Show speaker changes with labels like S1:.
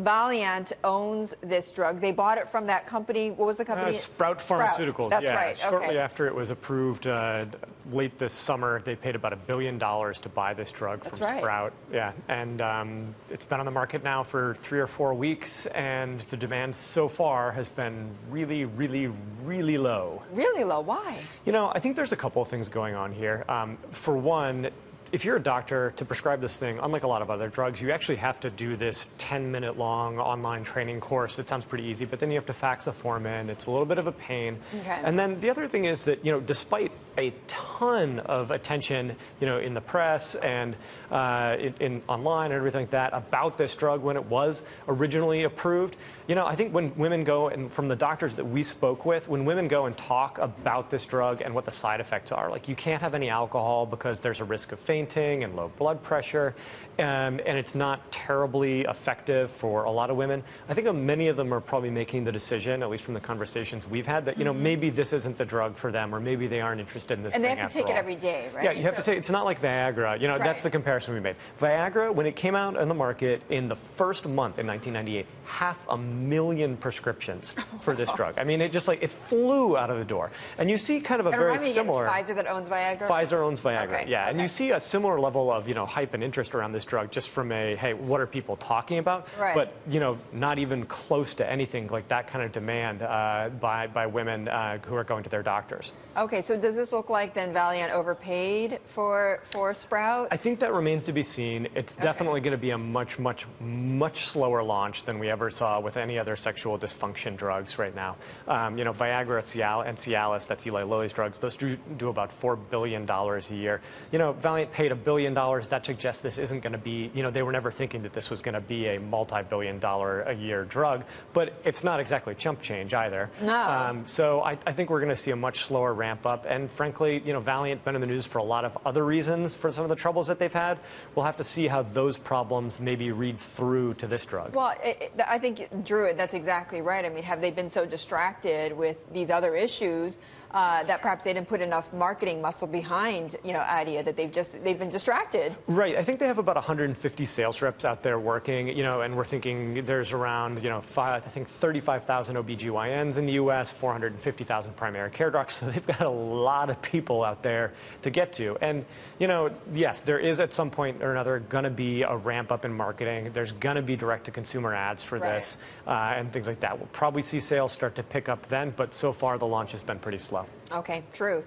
S1: Valiant owns this drug. They bought it from that company. What was the company?
S2: Sprout Pharmaceuticals.
S1: That's
S2: yeah.
S1: right.
S2: Shortly after it was approved late this summer, they paid about $1 billion to buy this drug from Sprout. Yeah, and it's been on the market now for 3 or 4 weeks, and the demand so far has been really, really, really low.
S1: Really low? Why?
S2: You know, I think there's a couple of things going on here. For one, if you're a doctor, to prescribe this thing, unlike a lot of other drugs, you actually have to do this 10-minute long online training course. It sounds pretty easy, but then you have to fax a form in. It's a little bit of a pain.
S1: Okay.
S2: And then the other thing is that, you know, despite a ton of attention, you know, in the press and in online and everything like that about this drug when it was originally approved, you know, I think when women go, and from the doctors that we spoke with, when women go and talk about this drug and what the side effects are, like you can't have any alcohol because there's a risk of fainting and low blood pressure, and it's not terribly effective for a lot of women. I think many of them are probably making the decision, at least from the conversations we've had, that, you know, maybe this isn't the drug for them, or maybe they aren't interested in this
S1: and
S2: thing
S1: they have to
S2: after
S1: take
S2: all.
S1: it every day, right?
S2: Yeah, you have to take. It's not like Viagra. You know, that's the comparison we made. Viagra, when it came out on the market in the first month in 1998, 500,000 prescriptions for this drug. I mean, it just like it flew out of the door. And you see kind of a very similar.
S1: It's Pfizer that owns Viagra.
S2: Pfizer owns Viagra. Yeah, and you see a similar level of, you know, hype and interest around this drug just from a, hey, what are people talking about?
S1: Right.
S2: But, you know, not even close to anything like that kind of demand by women who are going to their doctors.
S1: Okay, so does this look like then Valiant overpaid for Sprout?
S2: I think that remains to be seen. It's definitely going to be a much, much, much slower launch than we ever saw with any other sexual dysfunction drugs right now. You know, Viagra and Cialis, that's Eli Lilly's drugs, those do about $4 billion a year. You know, Valiant paid $1 billion. That suggests this isn't going to be, you know, they were never thinking that this was going to be a multi-billion-dollar a year drug, but it's not exactly chump change either.
S1: No.
S2: So I think we're going to see a much slower ramp up. And frankly, you know, Valiant been in the news for a lot of other reasons for some of the troubles that they've had. We'll have to see how those problems maybe read through to this drug.
S1: Well, I think, Drew, that's exactly right. I mean, have they been so distracted with these other issues that perhaps they didn't put enough marketing muscle behind, you know, addyi, that they've been distracted?
S2: Right. I think they have about 150 sales reps out there working, you know, and we're thinking there's around, you know, I think 35,000 OBGYNs in the U.S., 450,000 primary care docs. So they've got a lot of people out there to get to. And, you know, yes, there is at some point or another going to be a ramp up in marketing. There's going to be direct-to-consumer ads for this and things like that. We'll probably see sales start to pick up then, but so far the launch has been pretty slow.
S1: Okay, true.